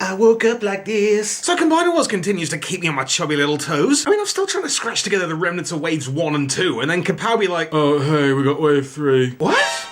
I woke up like this. So Combiner Wars continues to keep me on my chubby little toes. I mean, I'm still trying to scratch together the remnants of waves 1 and 2, and then Kapow be like, oh, hey, we got wave 3. What?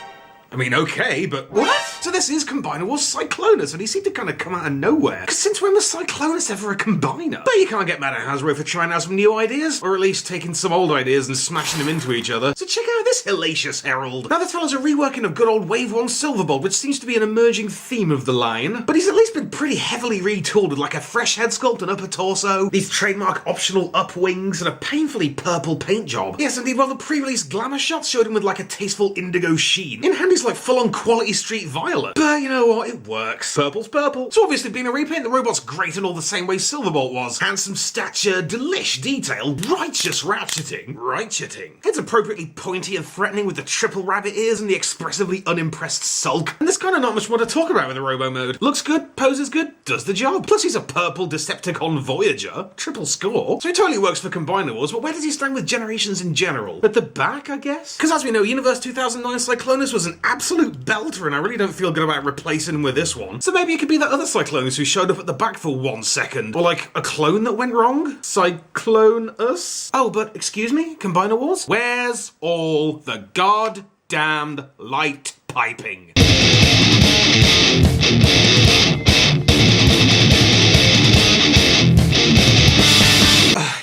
I mean, okay, but what? So this is Combiner Wars Cyclonus, and he seemed to kind of come out of nowhere. Because since when was Cyclonus ever a combiner? But you can't get mad at Hasbro for trying out some new ideas, or at least taking some old ideas and smashing them into each other. So check out this hellacious Herald. Now, this fella's a reworking of good old Wave 1 Silverbolt, which seems to be an emerging theme of the line. But he's at least been pretty heavily retooled with like a fresh head sculpt and upper torso, these trademark optional up wings, and a painfully purple paint job. Yes, indeed, while the pre-release glamour shots showed him with like a tasteful indigo sheen. In hand, he's like full-on quality street violet. But you know what? It works. Purple's purple. So obviously being a repaint, the robot's great in all the same way Silverbolt was. Handsome stature, delish detail, righteous ratcheting. Head's appropriately pointy and threatening with the triple rabbit ears and the expressively unimpressed sulk. And there's kind of not much more to talk about with the robo mode. Looks good, poses good, does the job. Plus he's a purple Decepticon Voyager. Triple score. So he totally works for Combiner Wars, but where does he stand with Generations in general? At the back, I guess? Because as we know, Universe 2009 Cyclonus was an absolute belter, and I really don't feel good about replacing him with this one. So maybe it could be that other Cyclonus who showed up at the back for 1 second. Or like a clone that went wrong? Cyclonus? Oh, but excuse me, Combiner Wars? Where's all the goddamned light piping?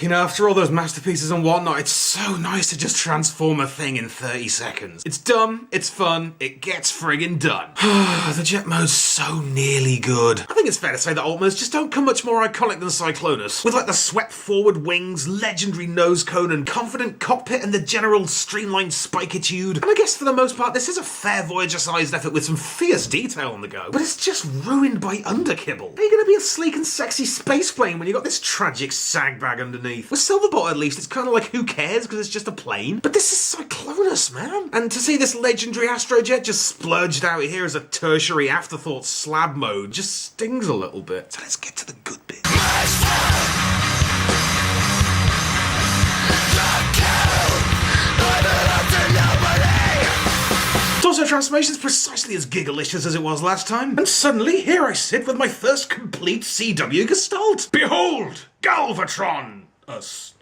You know, after all those masterpieces and whatnot, it's so nice to just transform a thing in 30 seconds. It's dumb, it's fun, it gets friggin' done. The jet mode's so nearly good. I think it's fair to say that alt modes just don't come much more iconic than Cyclonus. With like the swept forward wings, legendary nose cone, and confident cockpit, and the general streamlined spikitude. And I guess for the most part, this is a fair Voyager-sized effort with some fierce detail on the go. But it's just ruined by underkibble. How are you gonna be a sleek and sexy space plane when you got this tragic sagbag underneath? With Silverbolt, at least, it's kind of like, who cares, because it's just a plane? But this is Cyclonus, man. And to see this legendary astrojet just splurged out here as a tertiary afterthought slab mode just stings a little bit. So let's get to the good bit. Torso transformation's precisely as gigalicious as it was last time. And suddenly, here I sit with my first complete CW gestalt. Behold, Galvatron!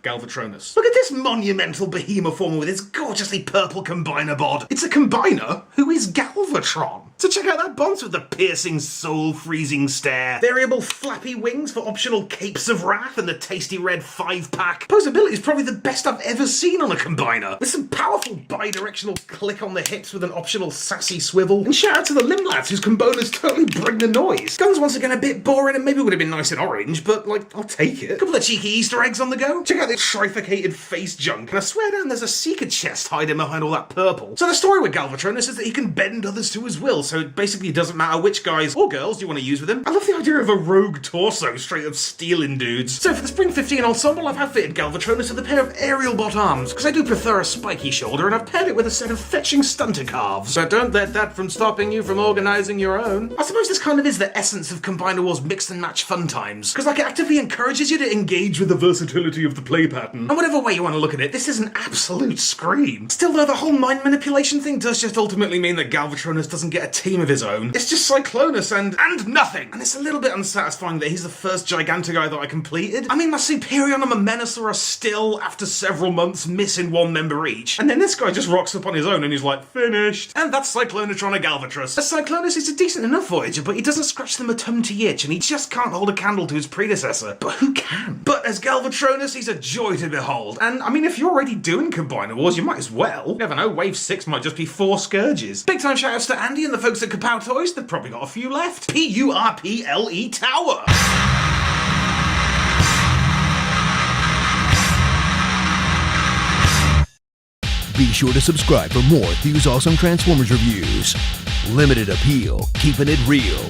Galvatronus. Look at this monumental behemoth form with its gorgeously purple combiner bod. It's a combiner who is Galvatron. So check out that bonce with the piercing, soul-freezing stare, variable flappy wings for optional capes of wrath, and the tasty red 5-pack. Poseability is probably the best I've ever seen on a combiner, with some powerful bi-directional click on the hips with an optional sassy swivel. And shout out to the limb lads whose combiners totally bring the noise. Guns once again a bit boring and maybe would have been nice in orange, but like, I'll take it. A couple of cheeky Easter eggs on the go. Check out this trifurcated face junk, and I swear down there's a seeker chest hiding behind all that purple. So the story with Galvatronus is that he can bend others to his will, so it basically doesn't matter which guys or girls you want to use with him. I love the idea of a rogue torso straight up stealing dudes. So for the Spring 15 ensemble, I've outfitted Galvatronus with a pair of aerial bot arms, because I do prefer a spiky shoulder, and I've paired it with a set of fetching stunter calves. But don't let that from stopping you from organising your own. I suppose this kind of is the essence of Combiner Wars mix and match fun times, because like it actively encourages you to engage with the versatility of the play pattern. And whatever way you want to look at it, this is an absolute scream. Still though, the whole mind manipulation thing does just ultimately mean that Galvatronus doesn't get a team of his own. It's just Cyclonus and nothing. And it's a little bit unsatisfying that he's the first Gigantoguy that I completed. I mean, my Superion and my Menacor are still, after several months, missing one member each. And then this guy just rocks up on his own and he's like, finished. And that's Cyclonotron Galvatron. As Cyclonus, he's a decent enough Voyager, but he doesn't scratch the matumti itch, and he just can't hold a candle to his predecessor. But who can? But as Galvatronus, he's a joy to behold. And I mean, if you're already doing Combiner Wars, you might as well. You never know, Wave 6 might just be 4 Scourges. Big time shoutouts to Andy and the folks at Kapow Toys. They've probably got a few left. P-U-R-P-L-E Tower. Be sure to subscribe for more Thew's Awesome Transformers reviews. Limited appeal, keeping it real.